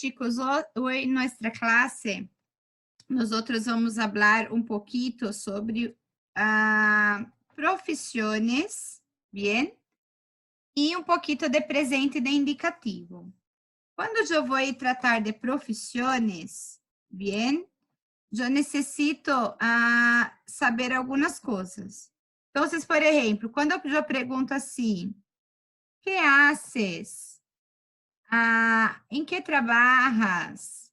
chicos, hoy en nuestra clase nosotros vamos a hablar un poquito sobre profissões, bien, e um pouquinho de presente de indicativo. Quando eu vou tratar de profissões, bien, eu necessito saber algumas coisas. Então, por exemplo, quando eu pergunto assim, que haces? ¿En qué trabajas?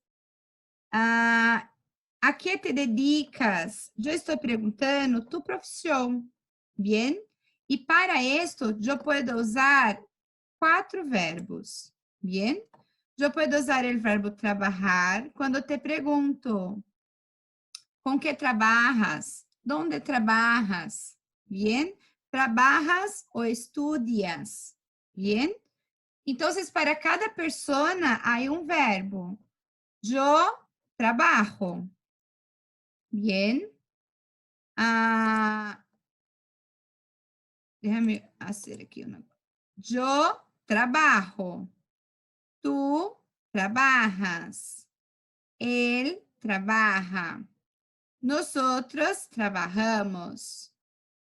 ¿A qué te dedicas? Eu estou perguntando tu profissão, bien? E para esto, eu posso usar 4 verbos, bien? Eu posso usar o verbo trabalhar quando te pergunto, ¿con qué trabajas? ¿Dónde trabajas? Bien? ¿Trabajas o estudias? Bien? Então, para cada persona, há um verbo. Eu trabalho. Bien. Déjame fazer aqui uma coisa. Eu trabalho. Tu trabajas. Él trabaja. Nosotros trabajamos.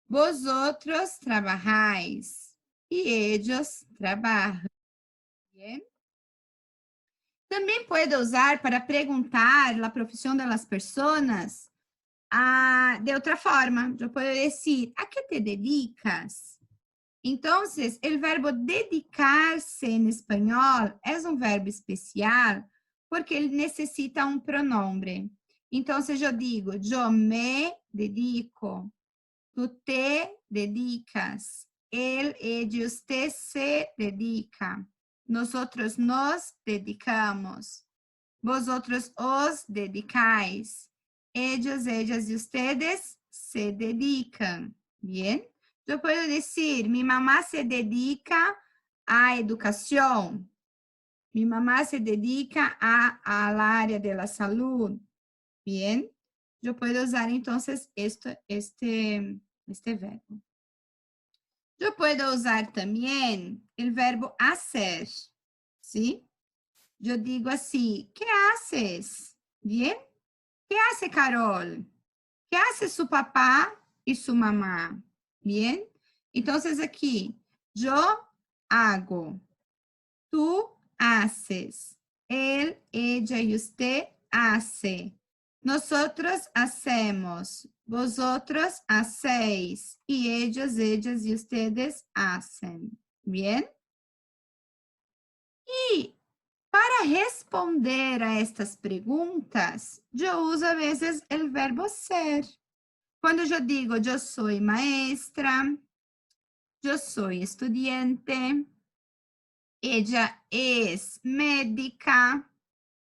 Vosotros trabajáis. E ellos trabalham. Bien. Também pode usar para perguntar a profissão das pessoas de outra forma. Eu posso dizer, ¿a que te dedicas? Então, o verbo dedicar-se em espanhol é um verbo especial porque ele necessita um pronome. Então, eu digo, eu me dedico, tu te dedicas, ele, ella, usted se dedica, nosotros nos dedicamos, vosotros os dedicáis, ellos, ellas e ustedes se dedican. Bien? Eu posso dizer, mi mamá se dedica à educação. Mi mamá se dedica a la área de la salud. Bien? Eu posso usar, então, este verbo. Eu posso usar também o verbo hacer. ¿Sí? Eu digo assim, ¿qué haces? Bien? ¿Qué hace Carol? ¿Qué hace su papá y su mamá? Bien? Entonces aquí, yo hago, tú haces, él, ella y usted hace. Nosotros hacemos, vosotros hacéis y ellos, ellas y ustedes hacen. Bien? E para responder a estas perguntas, eu uso a vezes o verbo ser. Quando eu digo, eu sou maestra, eu sou estudiante, ella es médica,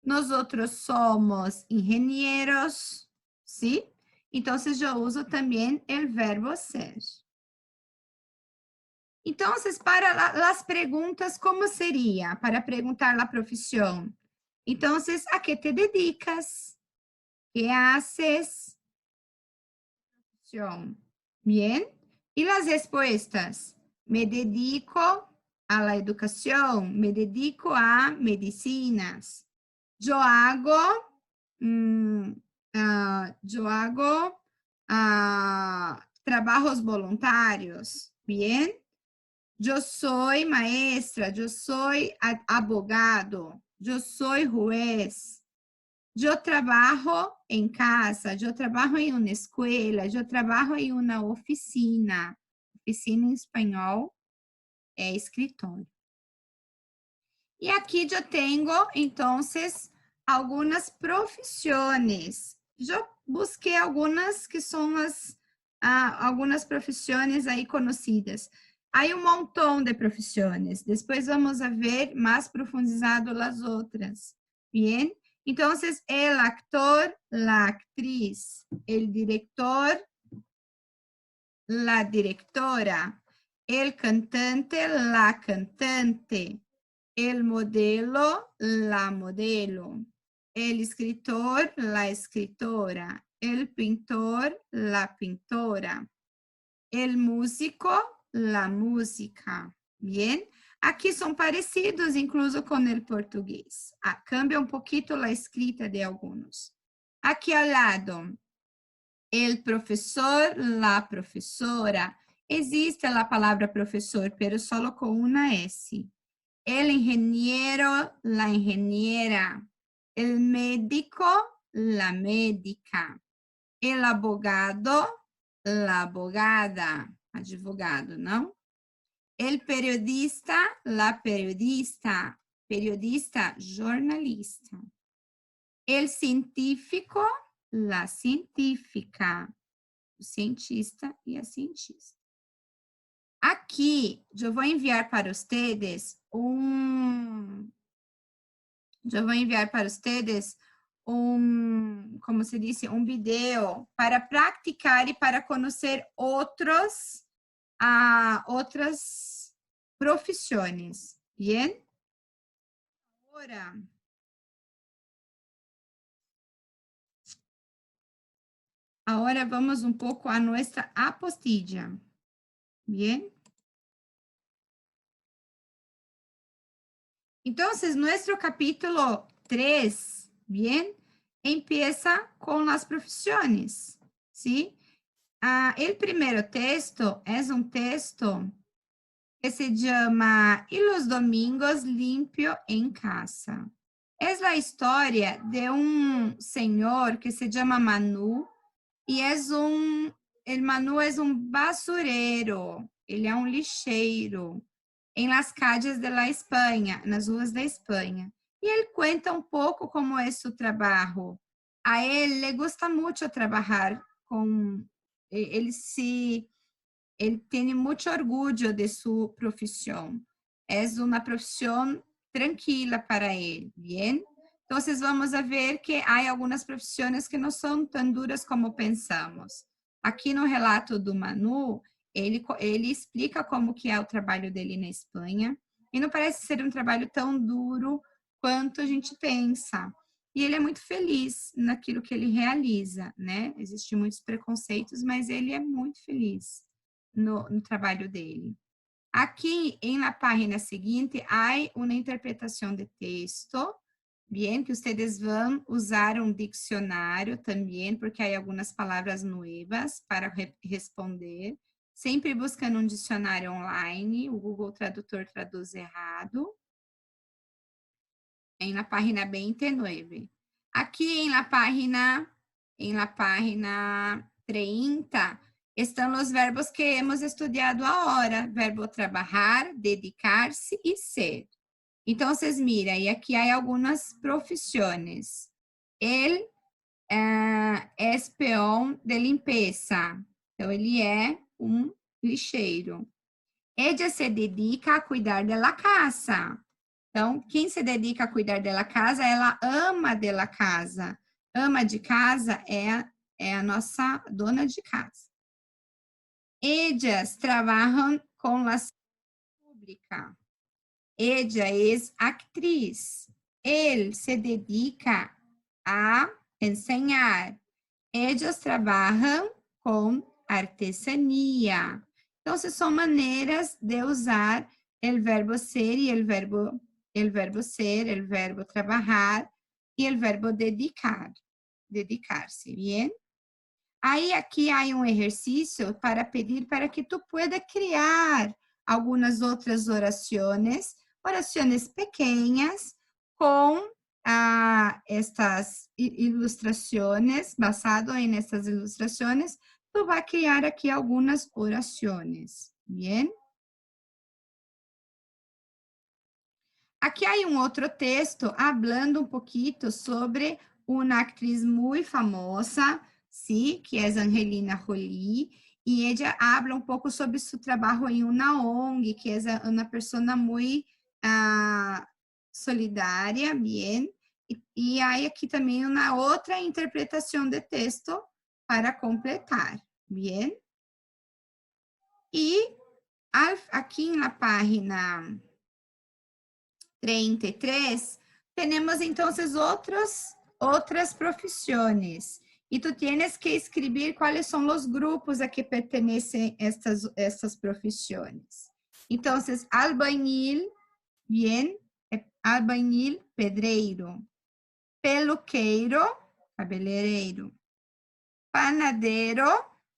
nosotros somos ingenieros, ¿sí? Então, eu uso também o verbo ser. Então, para as perguntas, como seria para perguntar a profissão? Então, ¿a que te dedicas? ¿Qué haces? Bien. Y las respuestas. Me dedico a la educación. Me dedico a medicinas. Yo hago trabajos voluntarios. Bien. Yo soy maestra. Yo soy abogado. Yo soy juez. Eu trabalho em casa, eu trabalho em uma escola, eu trabalho em uma oficina. Oficina em espanhol é escritório. E aqui eu tenho, então, algumas profissões. Eu busquei algumas que são algumas profissões aí conhecidas. Há montão de profissões. Depois vamos a ver mais profundizado as outras. Bien? Entonces, el actor, la actriz, el director, la directora, el cantante, la cantante, el modelo, la modelo, el escritor, la escritora, el pintor, la pintora, el músico, la música. Bien? Aqui são parecidos, incluso com o português. Cambia um pouquinho a escrita de alguns. Aqui ao lado, el professor, la professora. Existe a palavra professor, pero solo com uma S. El ingeniero, la ingeniera. El médico, la médica. El abogado, la abogada. Advogado, não? El periodista, la periodista. Periodista, jornalista. El científico, la científica. O cientista e a cientista. Aqui, eu vou enviar para vocês como se diz, vídeo para praticar e para conhecer outras profissões. Bien? Agora vamos um pouco a nossa apostilla. Bien? Entonces, nuestro capítulo 3, bien, empieza con las profesiones, ¿sí? El primer texto es un texto que se llama Y los domingos limpio en casa. Es la historia de un señor que se llama Manu y el Manu es un basurero, ele é um lixeiro em las calles de la Espanha, nas ruas da Espanha. E ele conta um pouco como é seu trabalho. A ele le gusta muito trabalhar com... Ele tem muito orgulho de sua profissão. É uma profissão tranquila para ele, bien? Então, vamos a ver que há algumas profissões que não são tão duras como pensamos. Aqui no relato do Manu, ele explica como que é o trabalho dele na Espanha, e não parece ser um trabalho tão duro quanto a gente pensa. E ele é muito feliz naquilo que ele realiza, né? Existem muitos preconceitos, mas ele é muito feliz no trabalho dele. Aqui, na página seguinte, há uma interpretação de texto, bien, que vocês vão usar um dicionário também, porque há algumas palavras novas para responder. Sempre buscando um dicionário online, o Google Tradutor traduz errado. Na página 29. Aqui, na página 30, estão os verbos que hemos estudado agora. Verbo trabalhar, dedicar-se e ser. Então, vocês miram, e aqui há algumas profissões. Ele é peão de limpeza. Então, ele é um lixeiro. Ella se dedica a cuidar de la casa. Então, quem se dedica a cuidar da casa, ela ama da casa. Ama de casa é a nossa dona de casa. Ellas trabalham com a pública. Ella é actriz. Ele se dedica a ensinar. Ellas trabalham com artesania. Então, são maneiras de usar o verbo ser e o verbo ser, el verbo trabajar y el verbo dedicar-se, bien? Aí, aqui há um exercício para pedir para que tu pueda criar algumas outras orações pequenas, com estas ilustrações, basado em estas ilustrações, tu vai criar aqui algumas orações, bien? Aqui há um outro texto falando um pouquinho sobre uma atriz muito famosa, sim, que é Angelina Jolie, e ela habla um pouco sobre seu trabalho em uma ONG, que é uma pessoa muito solidária, bien, e há aqui também uma outra interpretação de texto para completar, bien. E aqui na página 33, temos então outras profissões. E tu tienes que escrever quais são os grupos a que pertencem estas profissões. Entonces, albañil, bien, albañil, pedreiro. Peluqueiro, cabeleireiro. Panadeiro,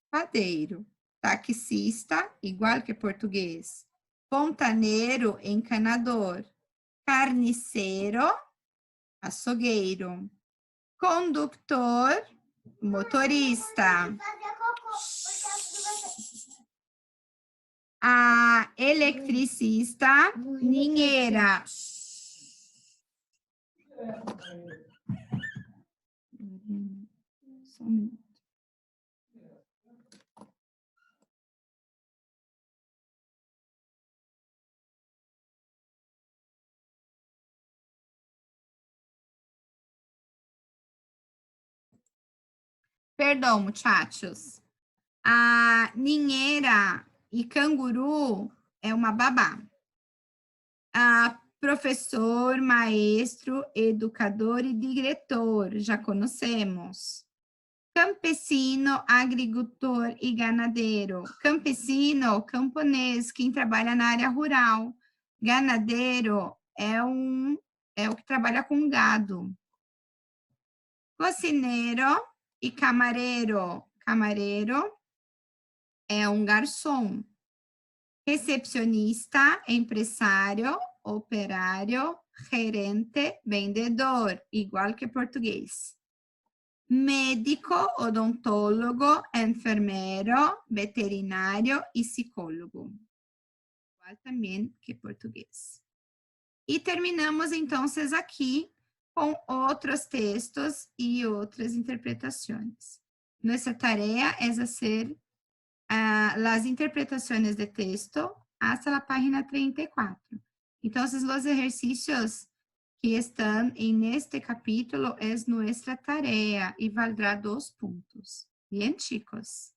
padeiro. Taxista, igual que português. Fontaneiro, encanador. Carniceiro, açougueiro. Condutor, motorista. A eletricista, ninheira. Só um minuto. Perdão, muchachos. A ninheira e canguru é uma babá. A professor, maestro, educador e diretor, já conhecemos. Campesino, agricultor e ganadeiro. Campesino, camponês, quem trabalha na área rural. Ganadeiro é o que trabalha com gado. Cocineiro e camareiro. Camareiro é um garçom. Recepcionista, empresário, operário, gerente, vendedor, igual que português. Médico, odontólogo, enfermeiro, veterinário e psicólogo. Igual também que português. E terminamos, então, aqui com outros textos e outras interpretações. Nossa tarefa é fazer as interpretações de texto hasta a página 34. Então, os exercícios que estão neste capítulo é nossa tarefa e valdrá 2 pontos. Bien, chicos?